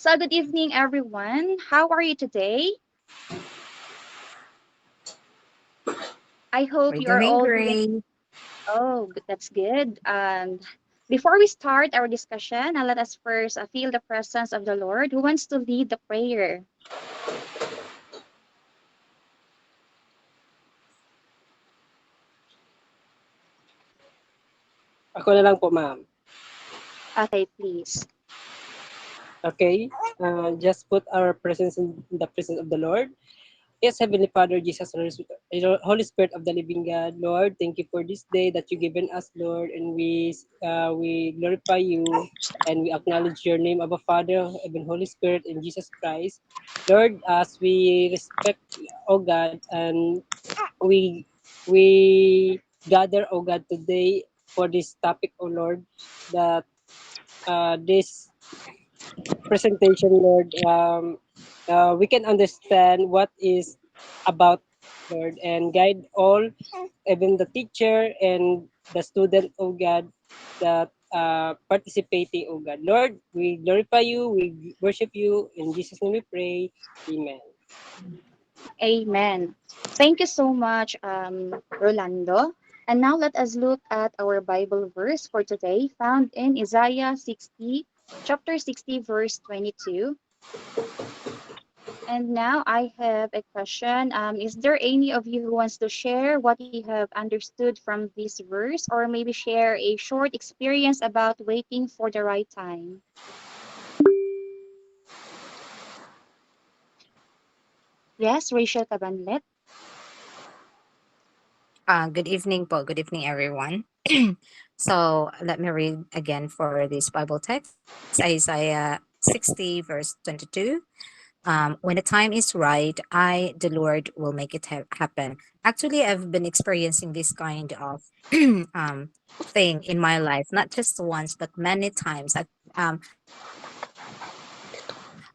So, good evening, everyone. How are you today? I hope We're you are doing all doing. great. That's good. Before we start our discussion, let us first feel the presence of the Lord who wants to lead the prayer. Ako na lang po, ma'am. Okay, please. Okay? Just put our presence in the presence of the Lord. Yes, Heavenly Father, Jesus, Holy Spirit of the living God, Lord, thank you for this day that you given us, Lord, and we glorify you and we acknowledge your name, Abba Father, even Holy Spirit, and Jesus Christ. Lord, as we respect, oh God, and we we gather, oh God, today for this topic, oh Lord, that this presentation, Lord, we can understand what is about, Lord, and guide all, even the teacher and the student, oh God, that participating, oh God. Lord, we glorify you, we worship you. In Jesus' name we pray. Amen. Amen. Thank you so much, Rolando. And now let us look at our Bible verse for today, found in Isaiah 60, chapter 60, verse 22. And now I have a question. Is there any of you who wants to share what you have understood from this verse, or maybe share a short experience about waiting for the right time? Yes, Rachel Cabanlet. Good evening po. Good evening, everyone. So let me read again for this Bible text. It's Isaiah 60, verse 22. When the time is right, the Lord, will make it happen. Actually, I've been experiencing this kind of thing in my life, not just once, but many times. Um,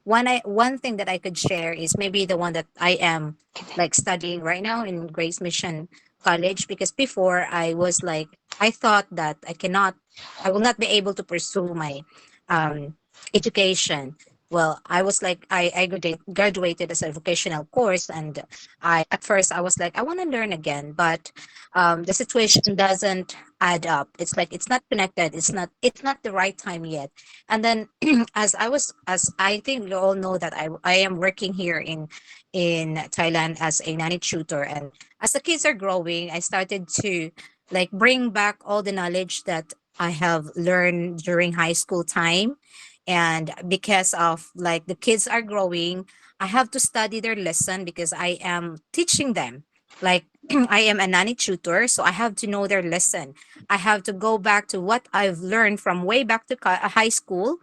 one thing that I could share is maybe the one that I am like studying right now in Grace Mission College, because before I was like, I thought that I will not be able to pursue my um education. Well, I was like, I graduated as a vocational course, and at first I was like, I want to learn again, but the situation doesn't add up. It's like it's not connected. It's not the right time yet. And then as I think you all know that I am working here in Thailand as a nanny tutor, and as the kids are growing, I started to like bring back all the knowledge that I have learned during high school time. And because of like the kids are growing, I have to study their lesson because I am teaching them. Like I am a nanny tutor, so I have to know their lesson. I have to go back to what I've learned from way back to high school,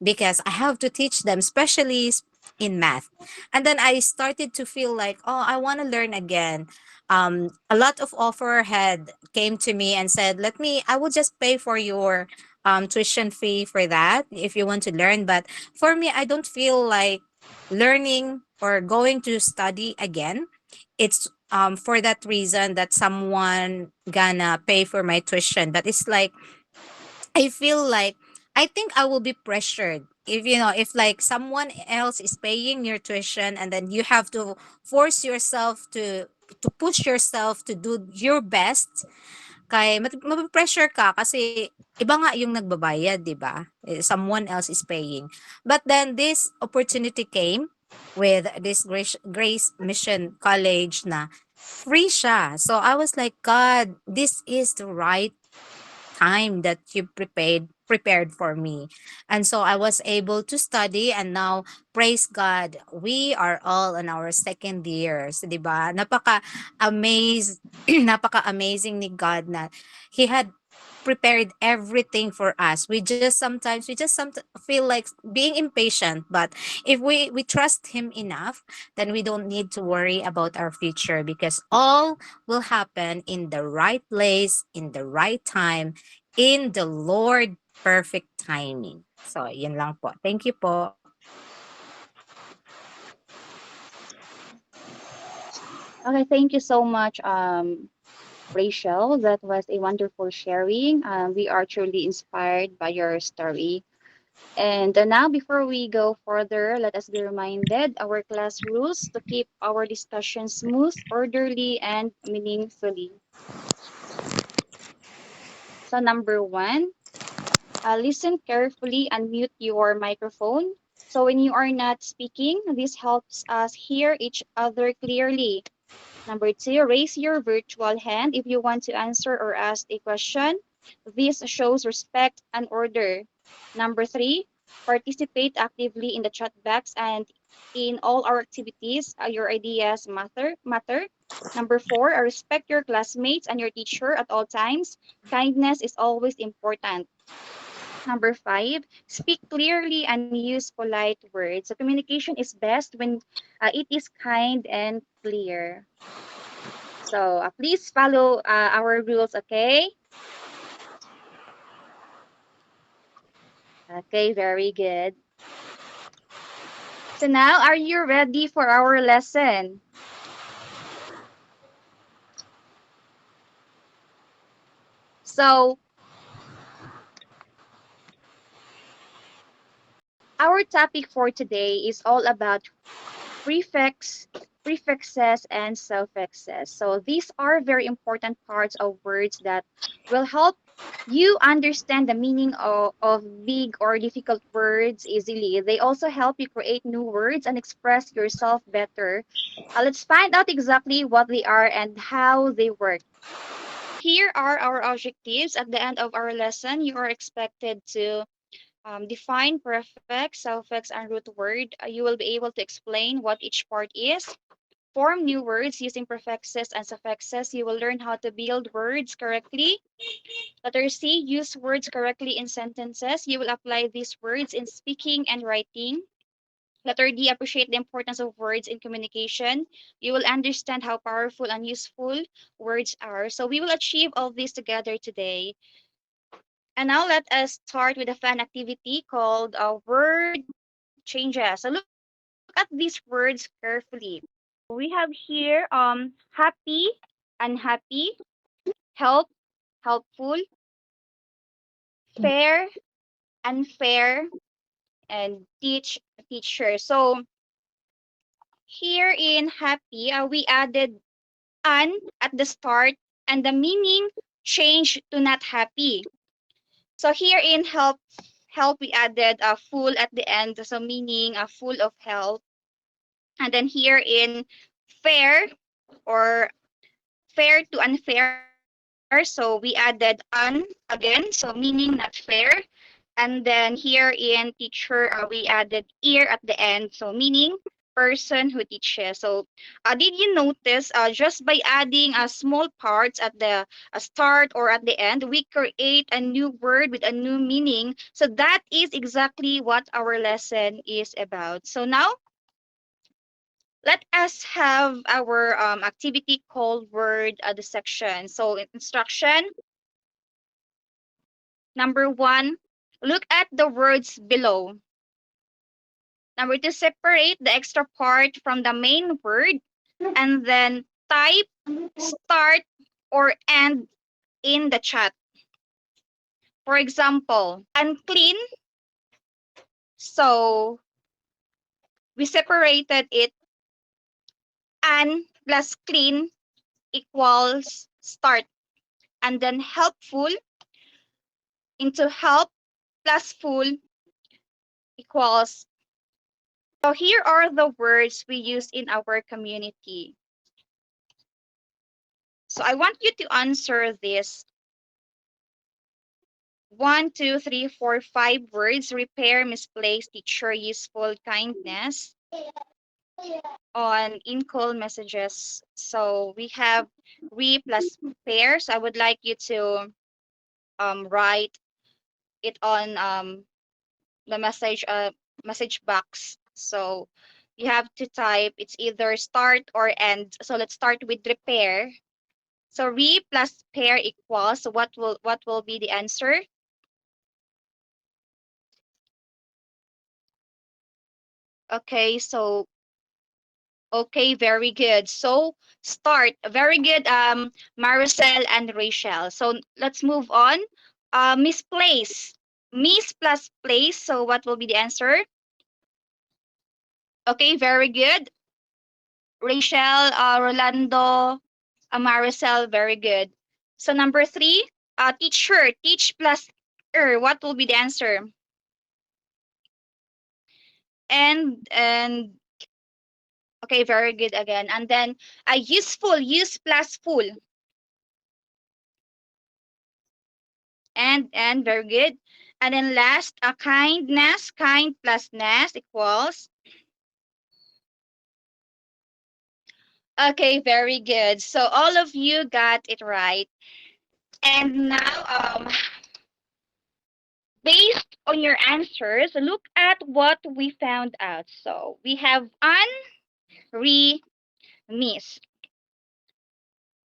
because I have to teach them, especially in math. And then I started to feel like, oh, I want to learn again. A lot of offer had came to me and said, I will just pay for your tuition fee for that if you want to learn. But for me, I don't feel like learning or going to study again. It's for that reason that someone gonna pay for my tuition. But it's like I feel like I think I will be pressured if if like someone else is paying your tuition, and then you have to force yourself to push yourself to do your best. Kay mape-pressure ka kasi iba nga yung nagbabayad, 'di ba? Someone else is paying. But then this opportunity came with this Grace Mission College na free siya. So I was like, God, this is the right time that you prepared for me. And so I was able to study, and now praise God, we are all in our second years, 'di ba? Napaka amazing ni God na he had prepared everything for us. We just feel like being impatient, but if we trust him enough, then we don't need to worry about our future, because all will happen in the right place, in the right time, in the Lord perfect timing. So, yun lang po. Thank you po. Okay, thank you so much, Rachel. That was a wonderful sharing. We are truly inspired by your story. And now, before we go further, let us be reminded our class rules to keep our discussion smooth, orderly, and meaningfully. So, number one, listen carefully and mute your microphone. So, when you are not speaking, this helps us hear each other clearly. Number two, raise your virtual hand if you want to answer or ask a question. This shows respect and order. Number three, participate actively in the chat box and in all our activities. Your ideas matter. Number four, respect your classmates and your teacher at all times. Kindness is always important. Number five, speak clearly and use polite words. So communication is best when it is kind and clear. So please follow our rules, okay? Okay, very good. So now, are you ready for our lesson? So our topic for today is all about prefix, prefixes, and suffixes. So these are very important parts of words that will help you understand the meaning of big or difficult words easily. They also help you create new words and express yourself better. Let's find out exactly what they are and how they work. Here are our objectives. At the end of our lesson, you are expected to define prefix, suffix, and root word. You will be able to explain what each part is. Form new words using prefixes and suffixes. You will learn how to build words correctly. Letter C, use words correctly in sentences. You will apply these words in speaking and writing. Letter D, appreciate the importance of words in communication. You will understand how powerful and useful words are. So we will achieve all this together today. And now let us start with a fun activity called word changes. So look at these words carefully. We have here happy, unhappy, help, helpful, fair, unfair, and teacher. So here in happy, we added an at the start and the meaning changed to not happy. So here in help we added a full at the end, so meaning full of help. And then here in fair or fair to unfair, so we added un again, so meaning not fair. And then here in teacher, we added ear at the end, so meaning person who teaches. So did you notice just by adding small parts at the start or at the end, we create a new word with a new meaning. So that is exactly what our lesson is about. So now let us have our activity called word dissection. So instruction number one, look at the words below. Number two, separate the extra part from the main word and then type start or end in the chat. For example, unclean. So we separated it. Un plus clean equals start. And then helpful into help plus full equals. So here are the words we use in our community. So I want you to answer this. 1, 2, 3, 4, 5 words. Repair, misplaced, teacher, useful, kindness. On in-call messages. So we have re plus pair. So I would like you to write it on the message box. So you have to type it's either start or end. So let's start with repair. So re plus pair equals. So what will be the answer? Okay, so okay, very good. So start. Very good, Maricel and Rachel. So let's move on. Misplace. Miss plus place. So what will be the answer? Okay, very good. Rachel, Rolando, Maricel, very good. So number three, teacher, teach plus what will be the answer? And okay, very good again. And then useful, use plus full. And very good. And then last, kindness, kind plus ness equals. Okay, very good. So all of you got it right. And now, based on your answers, look at what we found out. So we have re, miss.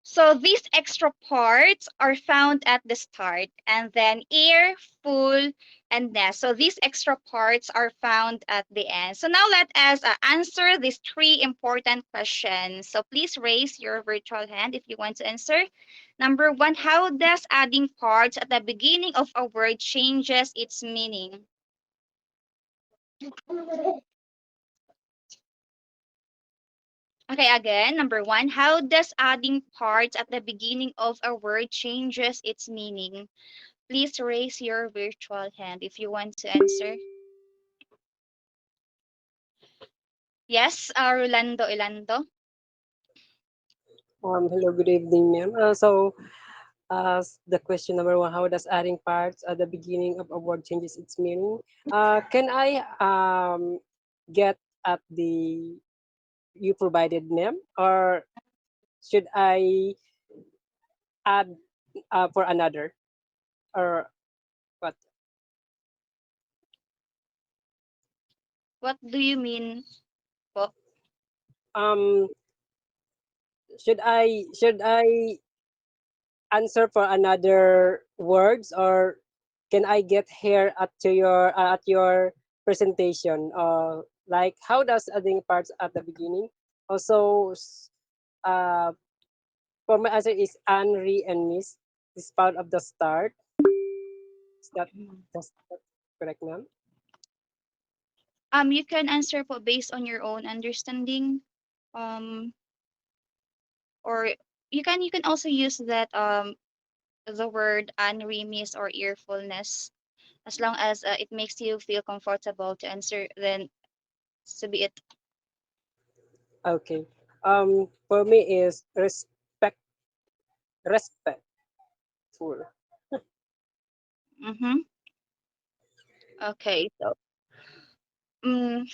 So these extra parts are found at the start, and then ear, full, and nest. So these extra parts are found at the end. So now let us answer these three important questions. So please raise your virtual hand if you want to answer. Number one, how does adding parts at the beginning of a word changes its meaning? Okay, again, number one, how does adding parts at the beginning of a word changes its meaning? Please raise your virtual hand if you want to answer. Yes, Rolando Ilando. Hello, good evening, ma'am. The question number one, how does adding parts at the beginning of a word changes its meaning? Can I get at the you provided, ma'am, or should I add for another, or what? What do you mean po? Um, should I answer for another words, or can I get here at your presentation? Like how does adding parts at the beginning? Also, uh, for my answer is Henri and Miss. This part of the start. Is that correct, ma'am? You can answer po based on your own understanding. Um, or you can also use that the word unremis or earfulness as long as it makes you feel comfortable to answer. Then so be it. Okay. For me is respectful. Mm-hmm. Okay. So, um,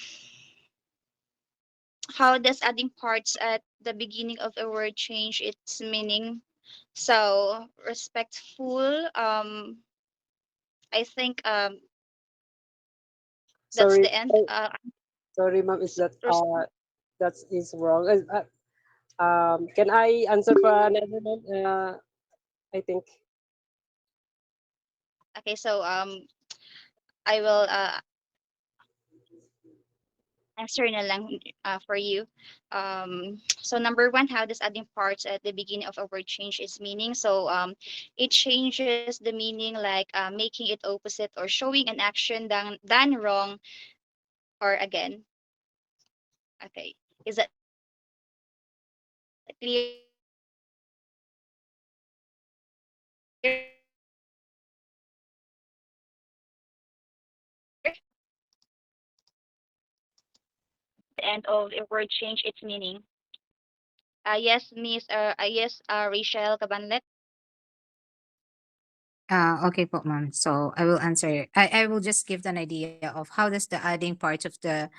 how does adding parts at the beginning of a word change its meaning? So respectful. I think that's Sorry, the end. sorry, ma'am. Is that Res- that is wrong? Can I answer for another one? I think. okay, so I will answer na lang for you. So number one, how does adding parts at the beginning of a word change its meaning? So it changes the meaning like making it opposite or showing an action done wrong or again. Okay, is that clear? The end of a word change its meaning. Yes, Miss. Yes, Rachel Cabanlet. Okay po, ma'am. So I will answer. I will just give an idea of how does the adding parts of the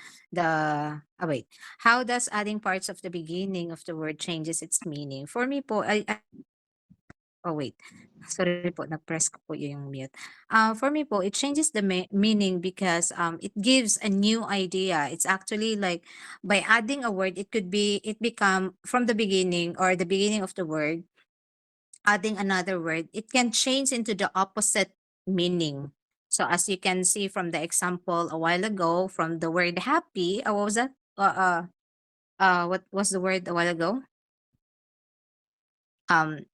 wait. How does adding parts of the beginning of the word changes its meaning? For me po, oh wait. Sorry po, na-press ko po yung mute. For me po, it changes the meaning because it gives a new idea. It's actually like by adding a word, it become from the beginning or the beginning of the word, adding another word, it can change into the opposite meaning. So as you can see from the example a while ago, from the word happy, what was that? What was the word a while ago? Um,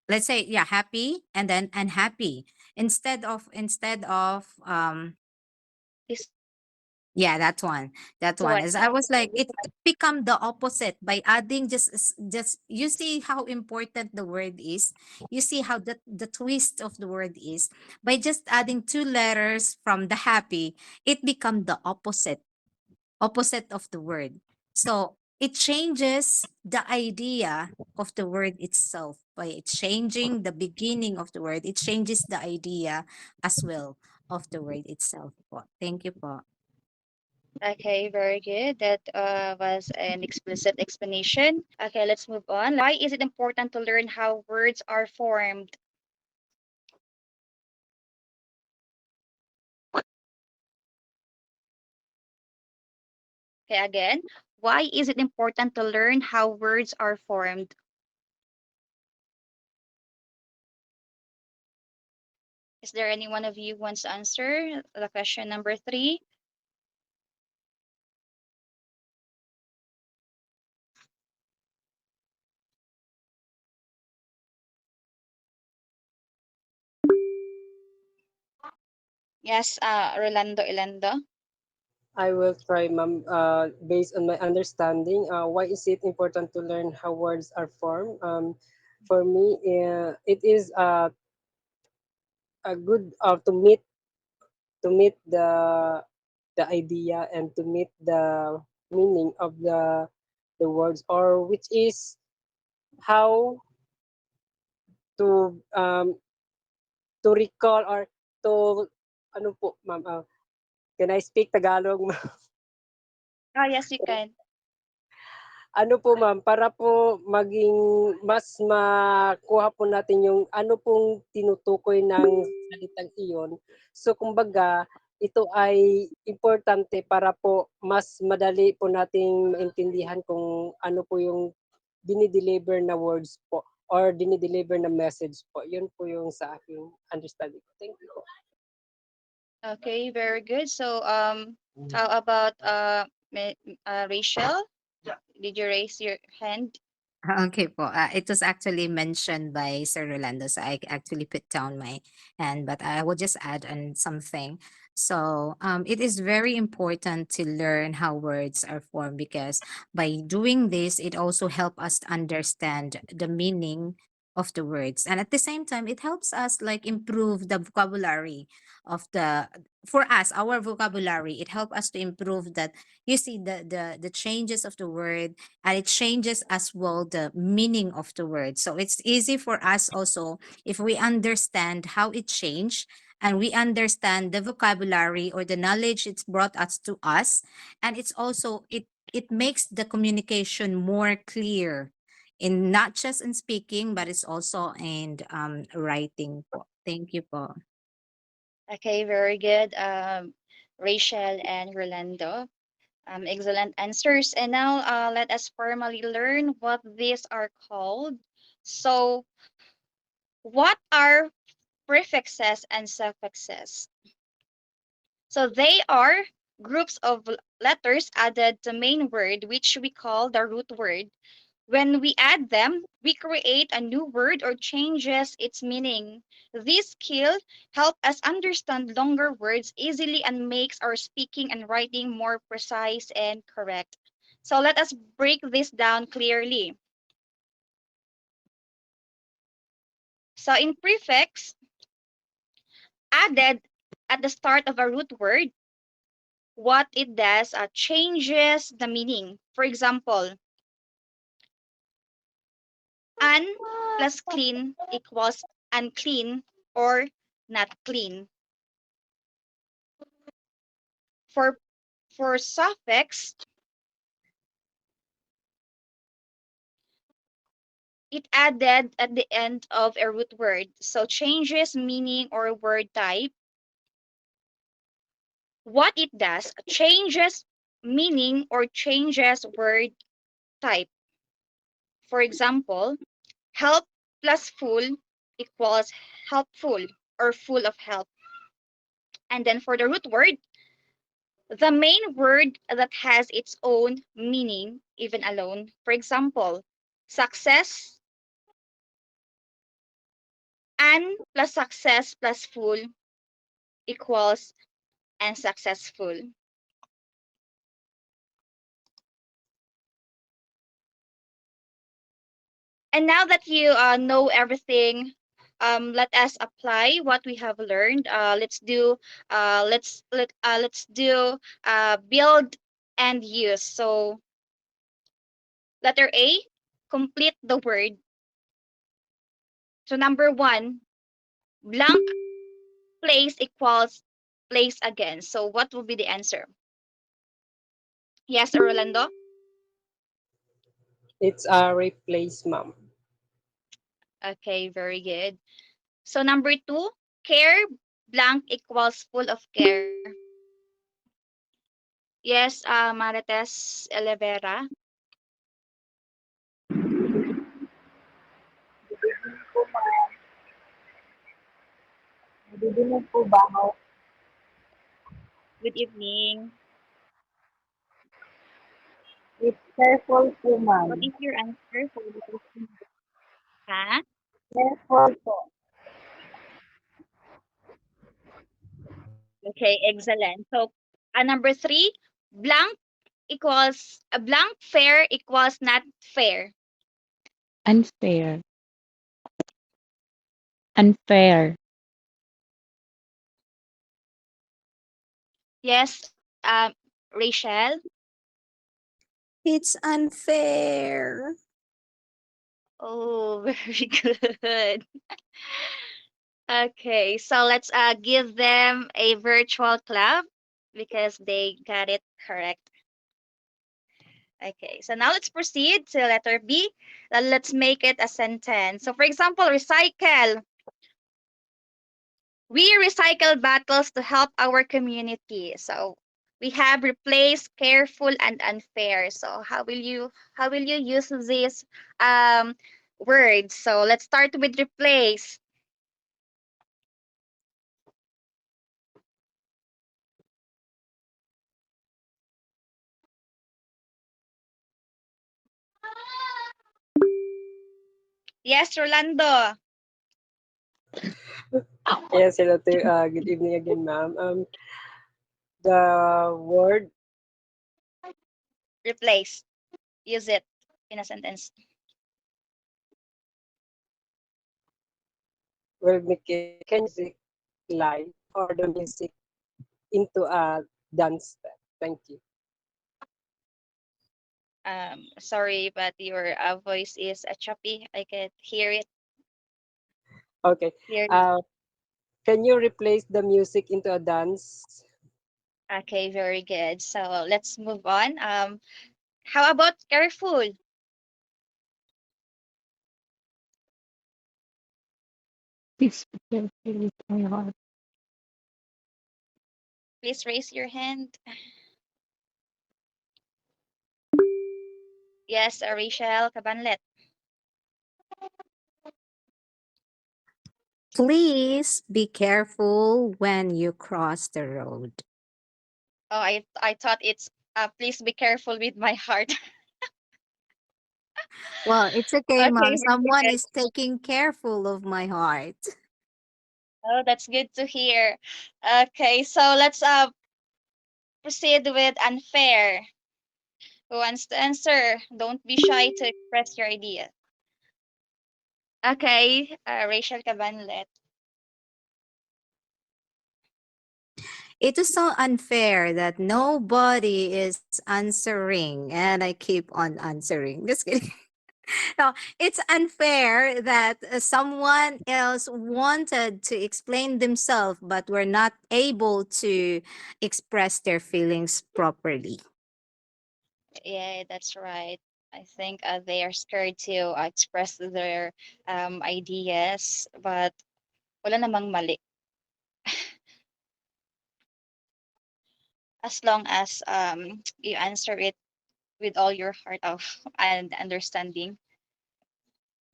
let's say yeah, happy and then unhappy. instead of This yeah, that one one. is I was like it become the opposite by adding just you see how important the word is, you see how the twist of the word is. By just adding two letters from the happy, it become the opposite of the word. So it changes the idea of the word itself. By changing the beginning of the word, it changes the idea as well of the word itself po. Thank you po. Okay, very good. That was an explicit explanation. Okay, let's move on. Why is it important to learn how words are formed? Okay, again, why is it important to learn how words are formed? Is there any one of you who wants to answer the question number 3? Yes, Rolando. I will try, ma'am. Based on my understanding, why is it important to learn how words are formed? For me, it is a good to meet the idea and to meet the meaning of the words, or which is how to recall or to ano po, ma'am. Can I speak Tagalog, ma'am? Oh, yes, you can. Ano po, ma'am, para po maging mas makuha po natin yung ano pong tinutukoy ng salitang iyon. So, kumbaga, ito ay importante para po mas madali po nating maintindihan kung ano po yung dinideliver na words po or dinideliver na message po. Yun po yung sa aking understanding. Thank you po. Okay, very good. So, how about Rachel? Did you raise your hand? Okay po. It was actually mentioned by Sir Rolando, so I actually put down my hand, but I will just add on something. So it is very important to learn how words are formed because by doing this, it also help us to understand the meaning of the words, and at the same time, it helps us like improve the vocabulary of the for us our vocabulary. It helps us to improve that you see the changes of the word, and it changes as well the meaning of the word. So it's easy for us also if we understand how it changed and we understand the vocabulary or the knowledge it's brought us to us, and it's also it makes the communication more clear in not just in speaking but it's also in writing po. Thank you po. Okay, very good. Rachel and Rolando. Excellent answers. And now let us formally learn what these are called. So, what are prefixes and suffixes? So, they are groups of letters added to main word, which we call the root word. When we add them, we create a new word or changes its meaning. This skill helps us understand longer words easily and makes our speaking and writing more precise and correct. So let us break this down clearly. So in prefix, added at the start of a root word, what it does changes the meaning. For example, un plus clean equals unclean or not clean. For suffix, it added at the end of a root word, so changes meaning or word type. What it does changes meaning or changes word type. For example, help plus full equals helpful or full of help. And then for the root word, the main word that has its own meaning even alone. For example, success An plus success plus full equals unsuccessful. And now that you know everything, let us apply what we have learned. Let's do build and use. So letter A, complete the word. So number one, blank place equals place again. So what will be the answer? Yes, Orlando? It's a replacement. Okay, very good. So number two, care blank equals full of care. Yes, Marites Elevera. Nadidinig po ba ako? Good evening. It's careful po, What ma'am. is your answer for the question? Ha? Careful po. Okay, excellent. So, number three, blank equals a blank fair equals not fair. Unfair. Unfair. Yes, Rachel. It's unfair. Oh, very good. Okay, so let's give them a virtual clap because they got it correct. Okay, so now let's proceed to letter B. Let's make it a sentence. So for example, recycle. We recycle bottles to help our community. So we have replaced, careful, and unfair. So how will you use these um words? So let's start with replace. Yes, Rolando. Yes, hello to, good evening again, ma'am. The word Replace. Use it in a sentence. will make it, can you music live or the music into a dance step? Thank you. Sorry, but your voice is choppy. I can hear it Okay. clearly. Uh, can you replace the music into a dance? Okay, very good. So let's move on. How about careful? Please be careful with my heart. Please raise your hand. Yes, Rachel Cabanlet. Please be careful when you cross the road. Oh, I thought it's please be careful with my heart. Well, it's okay, Okay, mom. very Someone good. is taking careful of my heart. Oh, that's good to hear. Okay, so let's proceed with unfair. Who wants to answer? Don't be shy to express your idea. Okay, Rachel Cabanlet. It is so unfair that nobody is answering, and I keep on answering. Just kidding. No, it's unfair that someone else wanted to explain themselves, but were not able to express their feelings properly. Yeah, that's right. I think they are scared to express their ideas, but wala namang mali. As long as you answer it with all your heart of and understanding,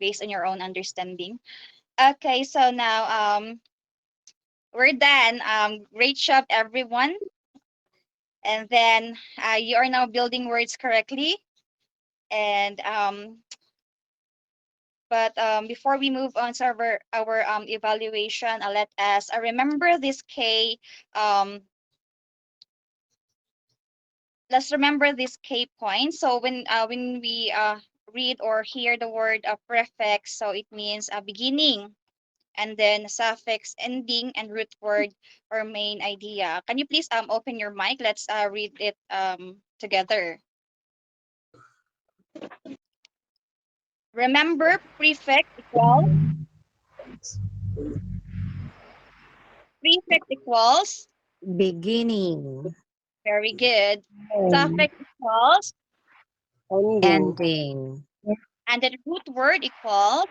based on your own understanding. Okay, so now we're done. Great job, everyone. And then you are now building words correctly. And But before we move on to our evaluation, let us remember this K. Let's remember this K point. So when we read or hear the word prefix, so it means a beginning, and then suffix, ending, and root word or main idea. Can you please open your mic? Let's read it together. Remember, prefix equals, Beginning, very good. And Suffix equals, Ending. ending, and then root word equals.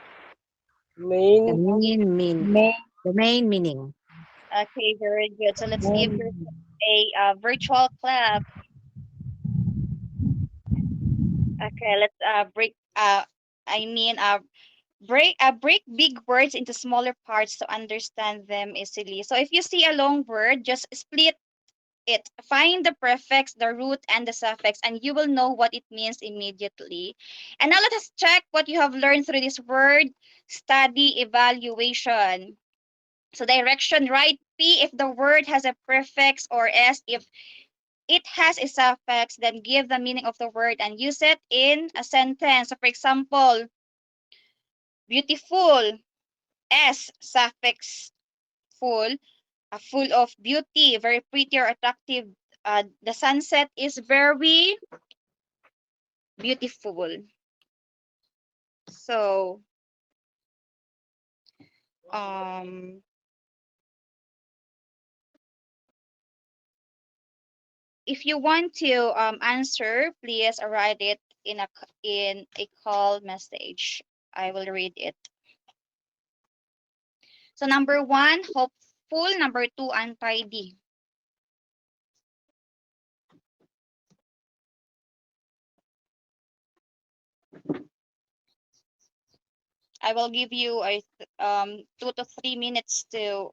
the Main. main, the main meaning. Okay, very good. So let's give main, yourself a virtual clap. Okay, let's break. I mean, break big words into smaller parts to understand them easily. So if you see a long word, just split it. Find the prefix, the root, and the suffix, and you will know what it means immediately. And now let us check what you have learned through this word study evaluation. So direction, write P if the word has a prefix, or S if it has a suffix, then give the meaning of the word and use it in a sentence. So for example, beautiful, S suffix full, full of beauty, very pretty or attractive. The sunset is very beautiful. So, um, if you want to answer, please write it in a call message. I will read it. So number one, hopeful. Number two, untidy. I will give you a 2 to 3 minutes to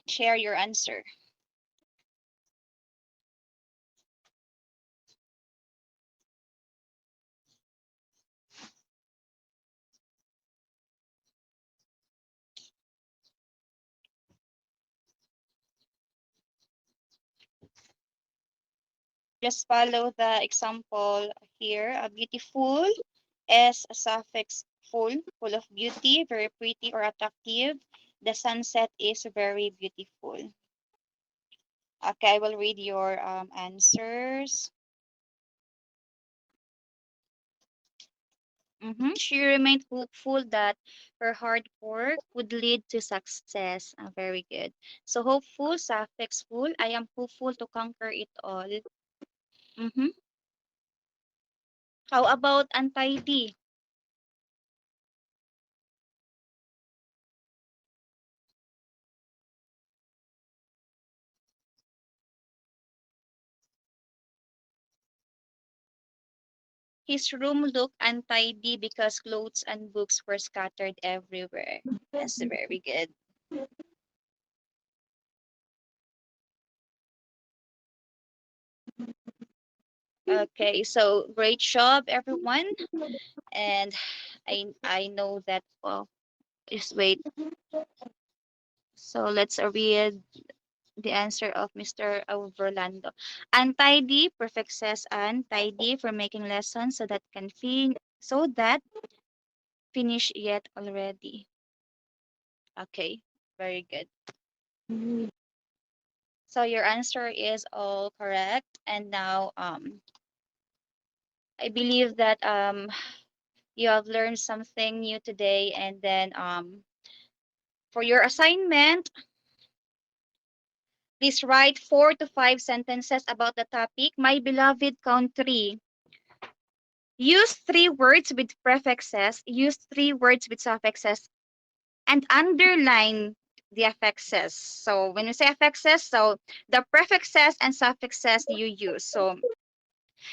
share your answer. Just follow the example here. Beautiful is a suffix full, full of beauty, very pretty or attractive. The sunset is very beautiful. Okay, I will read your answers. She remained hopeful that her hard work would lead to success. Very good. So hopeful, suffix full. I am hopeful to conquer it all. Mm-hmm. How about untidy? His room looked untidy because clothes and books were scattered everywhere. That's very good. Okay, so great job, everyone. And I know that. Well, just wait. So let's read the answer of Mr. Verlando. Untidy, perfect says untidy for making lessons so that can so that finish yet already. Okay, very good. So your answer is all correct. And now I believe that you have learned something new today. And then for your assignment, please write 4 to 5 sentences about the topic. My beloved, count three. Use 3 words with prefixes, use 3 words with suffixes, and underline the affixes. So when you say affixes, so the prefixes and suffixes you use. So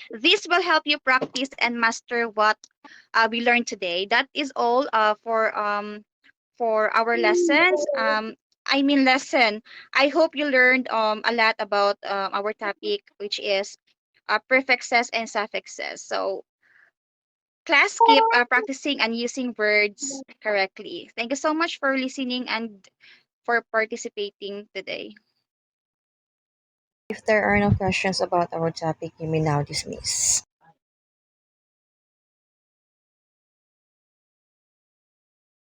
this will help you practice and master what we learned today. That is all for our lessons. Lesson. I hope you learned a lot about our topic, which is prefixes and suffixes. So class, keep practicing and using words correctly. Thank you so much for listening and for participating today. If there are no questions about our topic, you may now dismiss.